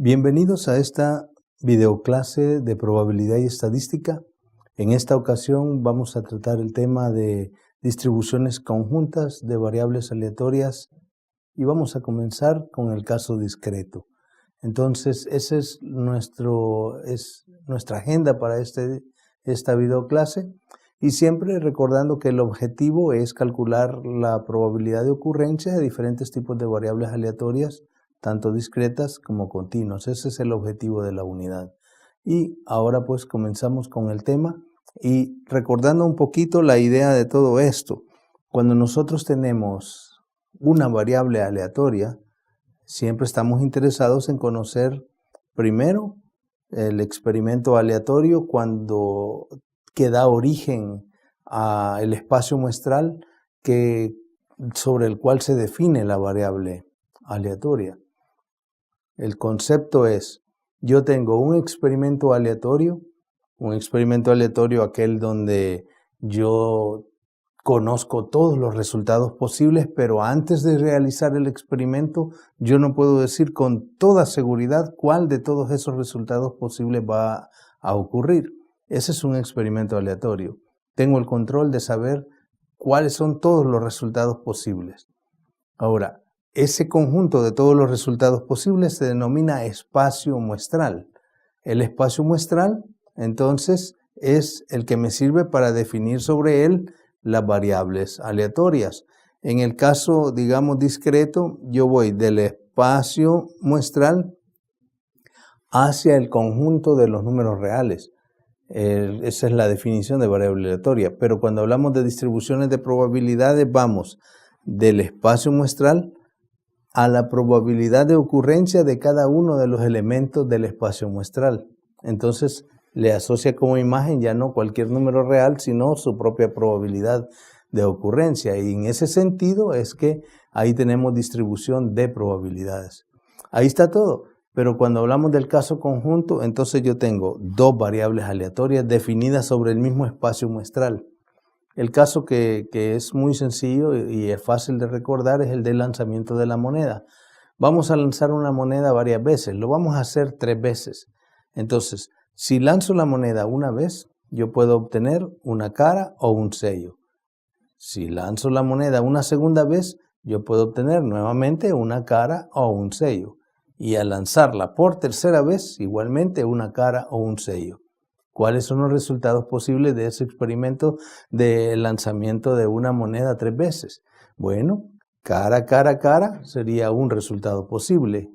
Bienvenidos a esta videoclase de probabilidad y estadística. En esta ocasión vamos a tratar el tema de distribuciones conjuntas de variables aleatorias y vamos a comenzar con el caso discreto. Entonces, esa es nuestra agenda para esta videoclase, y siempre recordando que el objetivo es calcular la probabilidad de ocurrencia de diferentes tipos de variables aleatorias, tanto discretas como continuas. Ese es el objetivo de la unidad. Y ahora pues comenzamos con el tema y recordando un poquito la idea de todo esto. Cuando nosotros tenemos una variable aleatoria, siempre estamos interesados en conocer primero el experimento aleatorio que da origen al espacio muestral sobre el cual se define la variable aleatoria. El concepto es, yo tengo un experimento aleatorio aquel donde yo conozco todos los resultados posibles, pero antes de realizar el experimento, yo no puedo decir con toda seguridad cuál de todos esos resultados posibles va a ocurrir. Ese es un experimento aleatorio. Tengo el control de saber cuáles son todos los resultados posibles. Ahora, ese conjunto de todos los resultados posibles se denomina espacio muestral. El espacio muestral, entonces, es el que me sirve para definir sobre él las variables aleatorias. En el caso, digamos, discreto, yo voy del espacio muestral hacia el conjunto de los números reales. Esa es la definición de variable aleatoria. Pero cuando hablamos de distribuciones de probabilidades, vamos del espacio muestral a la probabilidad de ocurrencia de cada uno de los elementos del espacio muestral. Entonces, le asocia como imagen ya no cualquier número real, sino su propia probabilidad de ocurrencia. Y en ese sentido es que ahí tenemos distribución de probabilidades. Ahí está todo. Pero cuando hablamos del caso conjunto, entonces yo tengo dos variables aleatorias definidas sobre el mismo espacio muestral. El caso que es muy sencillo y es fácil de recordar es el del lanzamiento de la moneda. Vamos a lanzar una moneda varias veces, lo vamos a hacer 3 veces. Entonces, si lanzo la moneda una vez, yo puedo obtener una cara o un sello. Si lanzo la moneda una segunda vez, yo puedo obtener nuevamente una cara o un sello. Y al lanzarla por tercera vez, igualmente una cara o un sello. ¿Cuáles son los resultados posibles de ese experimento de lanzamiento de una moneda 3 veces? Bueno, cara, cara, cara sería un resultado posible.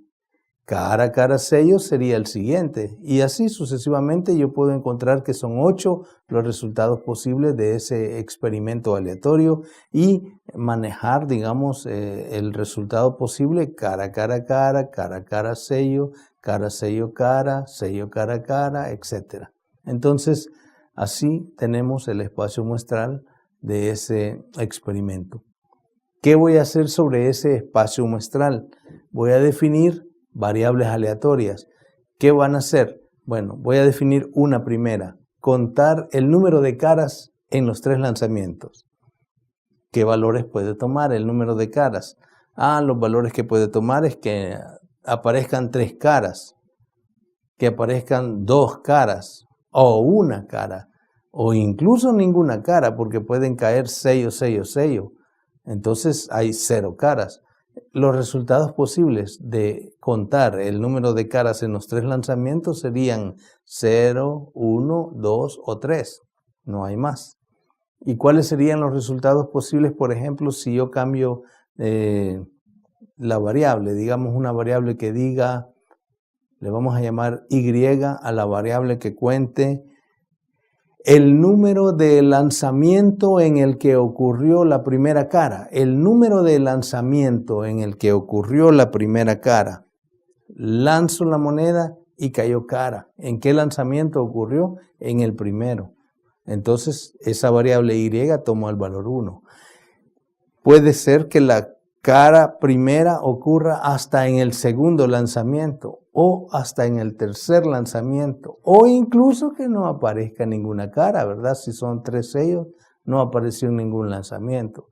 Cara, cara, sello sería el siguiente. Y así sucesivamente yo puedo encontrar que son 8 los resultados posibles de ese experimento aleatorio y manejar, digamos, el resultado posible cara, cara, cara, cara, cara, sello, sello, cara, etc. Entonces, así tenemos el espacio muestral de ese experimento. ¿Qué voy a hacer sobre ese espacio muestral? Voy a definir variables aleatorias. ¿Qué van a hacer? Bueno, voy a definir una primera. Contar el número de caras en los 3 lanzamientos. ¿Qué valores puede tomar el número de caras? Los valores que puede tomar es que aparezcan 3 caras, que aparezcan 2 caras, o una cara, o incluso ninguna cara, porque pueden caer sello, sello, sello. Entonces hay 0 caras. Los resultados posibles de contar el número de caras en los 3 lanzamientos serían 0, 1, 2 o 3. No hay más. ¿Y cuáles serían los resultados posibles, por ejemplo, si yo cambio la variable? Digamos una variable que diga, le vamos a llamar Y a la variable que cuente el número de lanzamiento en el que ocurrió la primera cara. El número de lanzamiento en el que ocurrió la primera cara. Lanzo la moneda y cayó cara. ¿En qué lanzamiento ocurrió? En el primero. Entonces, esa variable Y tomó el valor 1. Puede ser que la cara primera ocurra hasta en el segundo lanzamiento o hasta en el tercer lanzamiento o incluso que no aparezca ninguna cara, ¿verdad? Si son 3 sellos, no apareció ningún lanzamiento.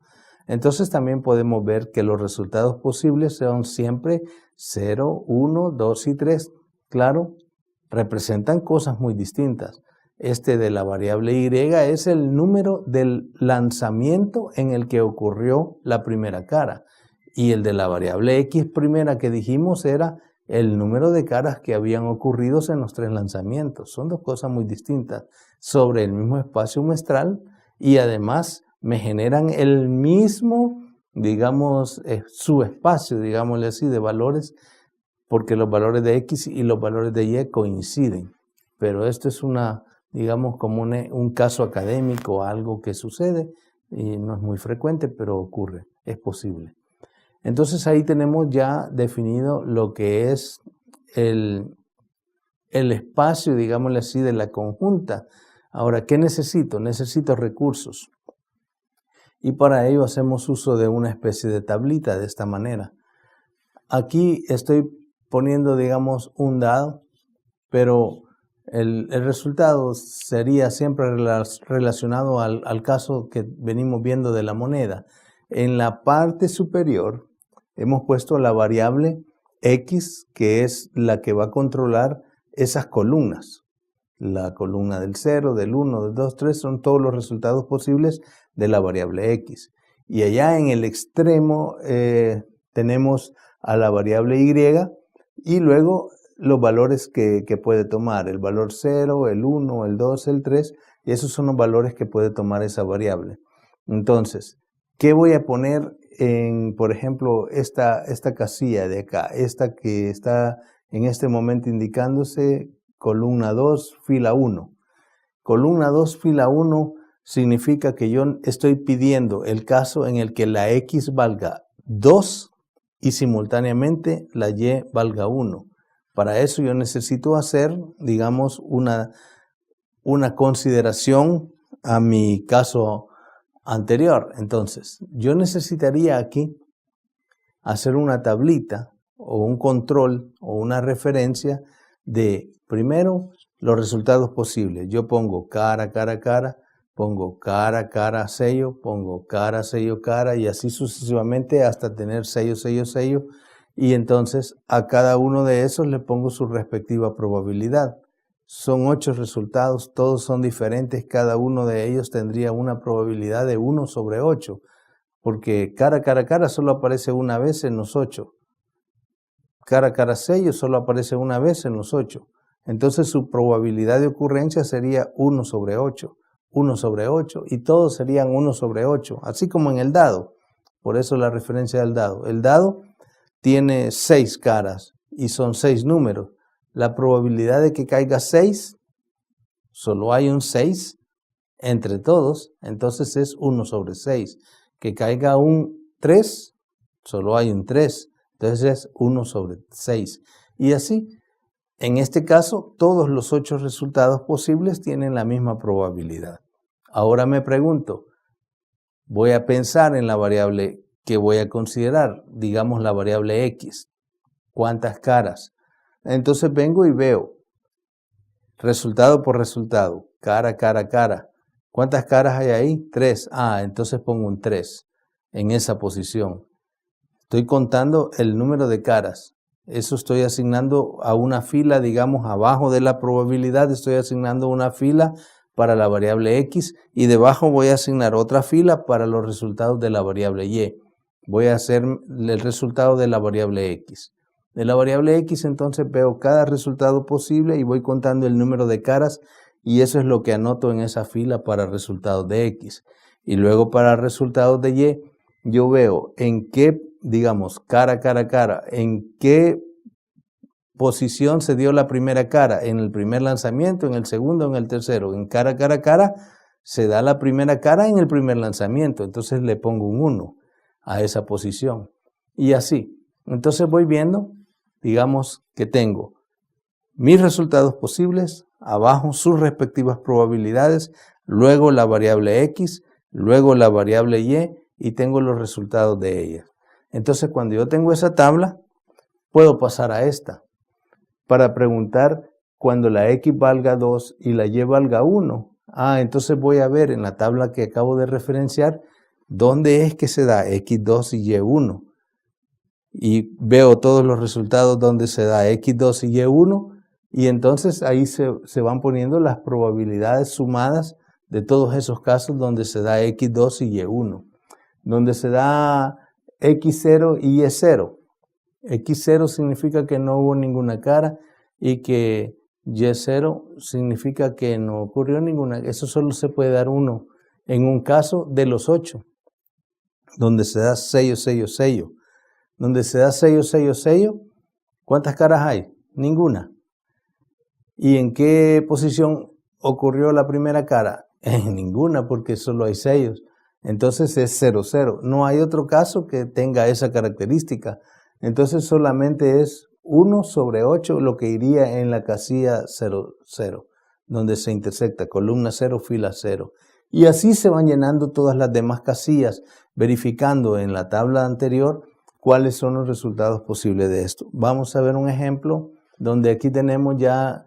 Entonces también podemos ver que los resultados posibles son siempre 0, 1, 2 y 3. claro, representan cosas muy distintas. Este de la variable Y es el número del lanzamiento en el que ocurrió la primera cara. Y el de la variable X primera que dijimos era el número de caras que habían ocurrido en los 3 lanzamientos. Son 2 cosas muy distintas sobre el mismo espacio muestral y además me generan el mismo, digamos, subespacio, digámosle así, de valores, porque los valores de X y los valores de Y coinciden. Pero esto es digamos, como un caso académico, algo que sucede y no es muy frecuente, pero ocurre, es posible. Entonces ahí tenemos ya definido lo que es el espacio, digámosle así, de la conjunta. Ahora, ¿qué necesito? Necesito recursos. Y para ello hacemos uso de una especie de tablita de esta manera. Aquí estoy poniendo, digamos, un dado, pero el resultado sería siempre relacionado al caso que venimos viendo de la moneda. En la parte superior hemos puesto la variable X, que es la que va a controlar esas columnas. La columna del 0, del 1, del 2, 3 son todos los resultados posibles de la variable X. Y allá en el extremo tenemos a la variable Y y luego los valores que puede tomar, el valor 0, el 1, el 2, el 3, y esos son los valores que puede tomar esa variable. Entonces, ¿qué voy a poner en, por ejemplo, esta casilla de acá, esta que está en este momento indicándose columna 2, fila 1? Columna 2, fila 1 significa que yo estoy pidiendo el caso en el que la X valga 2 y simultáneamente la Y valga 1. Para eso yo necesito hacer, digamos, una consideración a mi caso anterior. Entonces, yo necesitaría aquí hacer una tablita o un control o una referencia de, primero, los resultados posibles. Yo pongo cara, cara, cara, pongo cara, cara, sello, pongo cara, sello, cara y así sucesivamente hasta tener sello, sello, sello. Y entonces a cada uno de esos le pongo su respectiva probabilidad. Son 8 resultados, todos son diferentes, cada uno de ellos tendría una probabilidad de 1 sobre 8, porque cara, cara, cara solo aparece una vez en los 8. Cara, cara, sello solo aparece una vez en los 8. Entonces su probabilidad de ocurrencia sería 1 sobre 8, 1 sobre 8, y todos serían 1 sobre 8, así como en el dado. Por eso la referencia del dado. El dado tiene 6 caras y son 6 números. La probabilidad de que caiga 6, solo hay un 6 entre todos, entonces es 1 sobre 6. Que caiga un 3, solo hay un 3, entonces es 1 sobre 6. Y así, en este caso, todos los 8 resultados posibles tienen la misma probabilidad. Ahora me pregunto, voy a pensar en la variable que voy a considerar, digamos la variable X. ¿Cuántas caras? Entonces vengo y veo resultado por resultado, cara, cara, cara. ¿Cuántas caras hay ahí? 3. Entonces pongo un 3 en esa posición. Estoy contando el número de caras. Eso estoy asignando a una fila, digamos, abajo de la probabilidad, estoy asignando una fila para la variable X y debajo voy a asignar otra fila para los resultados de la variable Y. Voy a hacer el resultado de la variable X. De la variable X entonces veo cada resultado posible y voy contando el número de caras y eso es lo que anoto en esa fila para resultados de X. Y luego para resultados de Y yo veo en qué, digamos, cara, cara, cara, en qué posición se dio la primera cara, en el primer lanzamiento, en el segundo, en el tercero. En cara, cara, cara se da la primera cara en el primer lanzamiento, entonces le pongo un 1 a esa posición. Y así. Entonces voy viendo, digamos que tengo mis resultados posibles, abajo sus respectivas probabilidades, luego la variable X, luego la variable Y tengo los resultados de ellas. Entonces cuando yo tengo esa tabla, puedo pasar a esta para preguntar cuando la X valga 2 y la Y valga 1. Entonces voy a ver en la tabla que acabo de referenciar dónde es que se da X2 y Y1. Y veo todos los resultados donde se da X2 y Y1 Y entonces ahí se van poniendo las probabilidades sumadas de todos esos casos donde se da X2 y Y1. Donde se da X0 y Y0. X0 significa que no hubo ninguna cara y que Y0 significa que no ocurrió ninguna. Eso solo se puede dar uno en un caso de los 8, donde se da sello, sello, sello. Donde se da sello, sello, sello, ¿cuántas caras hay? Ninguna. ¿Y en qué posición ocurrió la primera cara? En ninguna, porque solo hay sellos. Entonces es 0, 0. No hay otro caso que tenga esa característica. Entonces solamente es 1 sobre 8 lo que iría en la casilla 0, 0, donde se intersecta columna 0, fila 0. Y así se van llenando todas las demás casillas, verificando en la tabla anterior cuáles son los resultados posibles de esto. Vamos a ver un ejemplo donde aquí tenemos ya,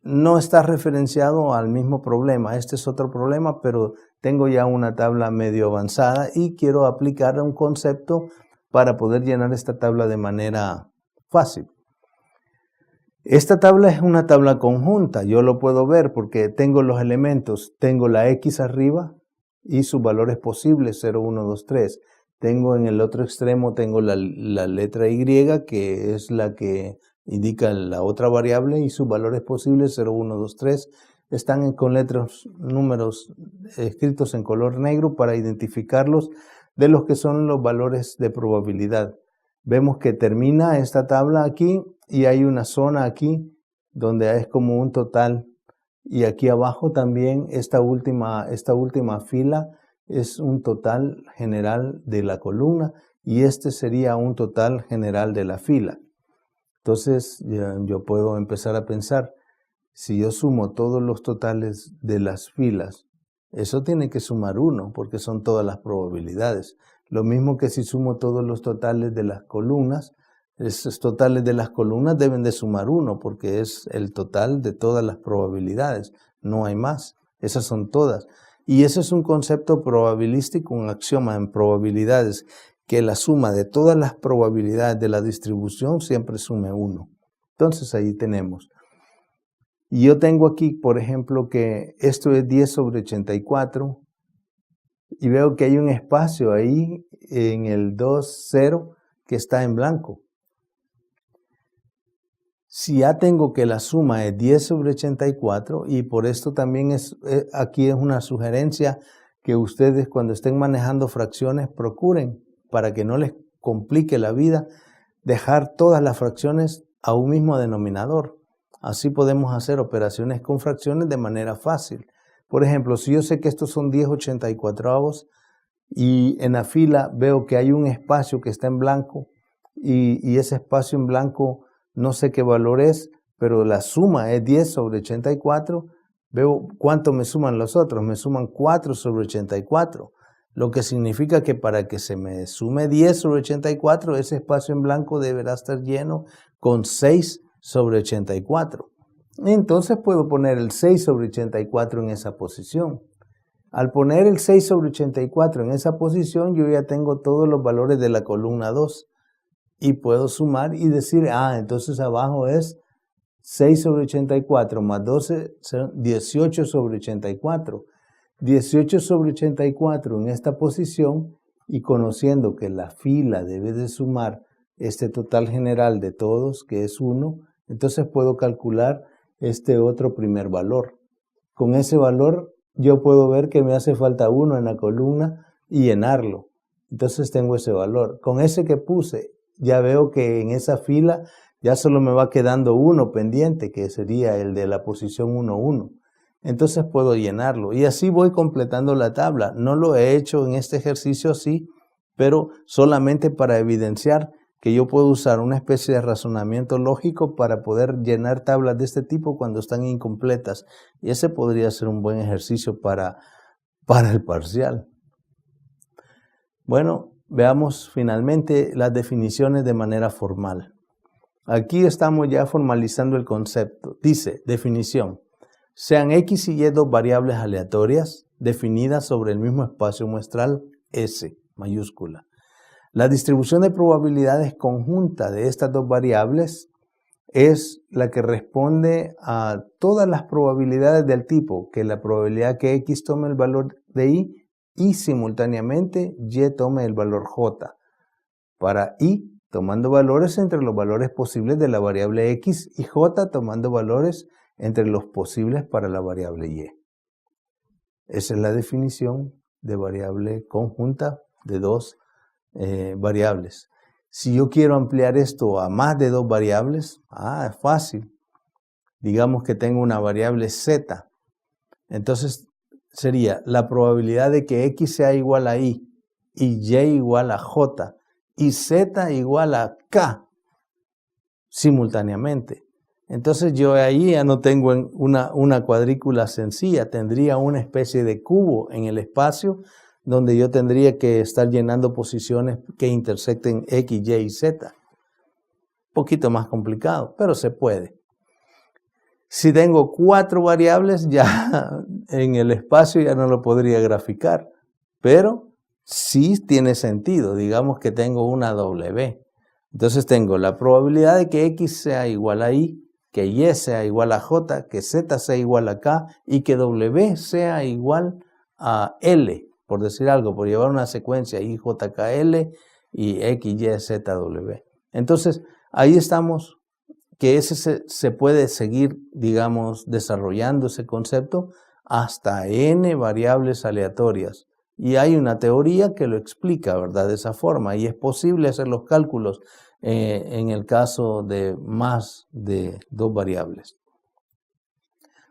no está referenciado al mismo problema. Este es otro problema, pero tengo ya una tabla medio avanzada y quiero aplicar un concepto para poder llenar esta tabla de manera fácil. Esta tabla es una tabla conjunta, yo lo puedo ver porque tengo los elementos, tengo la X arriba y sus valores posibles, 0, 1, 2, 3. Tengo en el otro extremo, tengo la letra Y, que es la que indica la otra variable, y sus valores posibles, 0, 1, 2, 3, están con letras, números escritos en color negro para identificarlos de los que son los valores de probabilidad. Vemos que termina esta tabla aquí y hay una zona aquí donde es como un total, y aquí abajo también esta última fila es un total general de la columna y este sería un total general de la fila. Entonces yo puedo empezar a pensar, si yo sumo todos los totales de las filas, eso tiene que sumar 1 porque son todas las probabilidades. Lo mismo que si sumo todos los totales de las columnas, esos totales de las columnas deben de sumar 1 porque es el total de todas las probabilidades. No hay más. Esas son todas. Y ese es un concepto probabilístico, un axioma en probabilidades, que la suma de todas las probabilidades de la distribución siempre sume 1. Entonces ahí tenemos. Y yo tengo aquí, por ejemplo, que esto es 10 sobre 84 y veo que hay un espacio ahí en el 2, 0 que está en blanco. Si ya tengo que la suma es 10 sobre 84 y por esto también aquí es una sugerencia que ustedes cuando estén manejando fracciones procuren, para que no les complique la vida, dejar todas las fracciones a un mismo denominador. Así podemos hacer operaciones con fracciones de manera fácil. Por ejemplo, si yo sé que estos son 10/84 y en la fila veo que hay un espacio que está en blanco y ese espacio en blanco no sé qué valor es, pero la suma es 10 sobre 84, veo cuánto me suman los otros, me suman 4 sobre 84, lo que significa que para que se me sume 10 sobre 84, ese espacio en blanco deberá estar lleno con 6 sobre 84. Entonces puedo poner el 6 sobre 84 en esa posición. Al poner el 6 sobre 84 en esa posición, yo ya tengo todos los valores de la columna 2. Y puedo sumar y decir, entonces abajo es 6 sobre 84 más 12, 18 sobre 84. 18 sobre 84 en esta posición, y conociendo que la fila debe de sumar este total general de todos, que es 1, entonces puedo calcular este otro primer valor. Con ese valor yo puedo ver que me hace falta 1 en la columna y llenarlo. Entonces tengo ese valor. Con ese que puse, ya veo que en esa fila ya solo me va quedando 1 pendiente, que sería el de la posición 1, 1. Entonces puedo llenarlo y así voy completando la tabla. No lo he hecho en este ejercicio así, pero solamente para evidenciar que yo puedo usar una especie de razonamiento lógico para poder llenar tablas de este tipo cuando están incompletas. Y ese podría ser un buen ejercicio para el parcial. Bueno, veamos finalmente las definiciones de manera formal. Aquí estamos ya formalizando el concepto. Dice, definición. Sean X y Y dos variables aleatorias definidas sobre el mismo espacio muestral S, mayúscula. La distribución de probabilidades conjunta de estas dos variables es la que responde a todas las probabilidades del tipo, que la probabilidad que X tome el valor de y simultáneamente Y tome el valor J. Para Y, tomando valores entre los valores posibles de la variable X y J tomando valores entre los posibles para la variable Y. Esa es la definición de variable conjunta de dos variables. Si yo quiero ampliar esto a más de dos variables, es fácil. Digamos que tengo una variable Z. Entonces sería la probabilidad de que X sea igual a Y y igual a J y Z igual a K simultáneamente. Entonces yo ahí ya no tengo una cuadrícula sencilla, tendría una especie de cubo en el espacio donde yo tendría que estar llenando posiciones que intersecten X, Y y Z. Un poquito más complicado, pero se puede. Si tengo 4 variables, ya en el espacio ya no lo podría graficar, pero sí tiene sentido. Digamos que tengo una W. Entonces tengo la probabilidad de que X sea igual a Y, que Y sea igual a J, que Z sea igual a K y que W sea igual a L, por decir algo, por llevar una secuencia IJKL y XYZW. Entonces, ahí estamos, que ese se puede seguir, digamos, desarrollando ese concepto hasta N variables aleatorias. Y hay una teoría que lo explica, ¿verdad? De esa forma. Y es posible hacer los cálculos en el caso de más de 2 variables.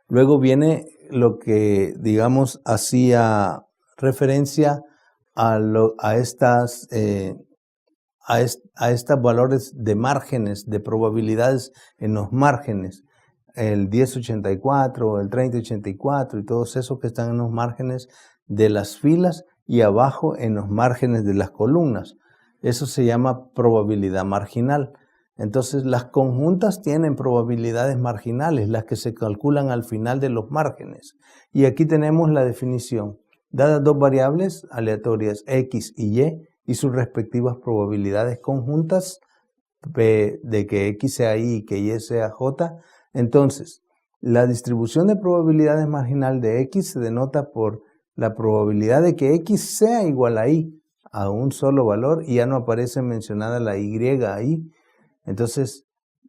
Luego viene lo que, digamos, hacía referencia a estos valores de márgenes, de probabilidades en los márgenes. El 1084, el 3084 y todos esos que están en los márgenes de las filas y abajo en los márgenes de las columnas. Eso se llama probabilidad marginal. Entonces las conjuntas tienen probabilidades marginales, las que se calculan al final de los márgenes. Y aquí tenemos la definición. Dadas dos variables aleatorias X y Y sus respectivas probabilidades conjuntas de que X sea Y y que Y sea J, entonces la distribución de probabilidades marginal de X se denota por la probabilidad de que X sea igual a Y a un solo valor y ya no aparece mencionada la Y ahí. Entonces,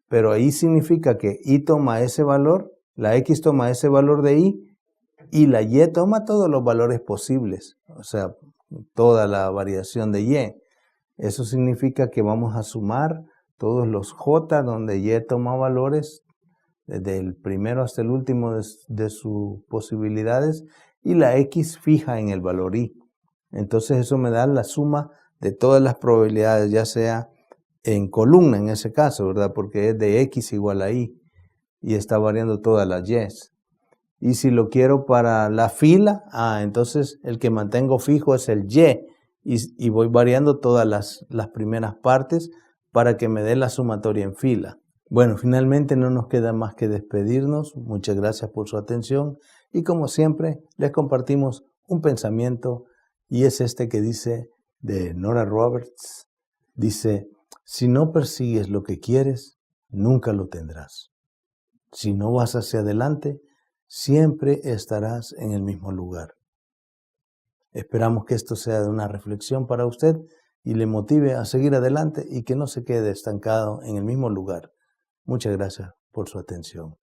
pero ahí significa que Y toma ese valor, la X toma ese valor de y la Y toma todos los valores posibles, o sea, toda la variación de Y. Eso significa que vamos a sumar todos los J donde Y toma valores desde el primero hasta el último de sus posibilidades y la X fija en el valor Y. Entonces eso me da la suma de todas las probabilidades, ya sea en columna en ese caso, ¿verdad? Porque es de X igual a Y y está variando todas las Y's. Y si lo quiero para la fila, entonces el que mantengo fijo es el y voy variando todas las primeras partes para que me dé la sumatoria en fila. Bueno, finalmente no nos queda más que despedirnos. Muchas gracias por su atención y como siempre les compartimos un pensamiento y es este que dice de Nora Roberts. Dice, si no persigues lo que quieres, nunca lo tendrás. Si no vas hacia adelante, siempre estarás en el mismo lugar. Esperamos que esto sea de una reflexión para usted y le motive a seguir adelante y que no se quede estancado en el mismo lugar. Muchas gracias por su atención.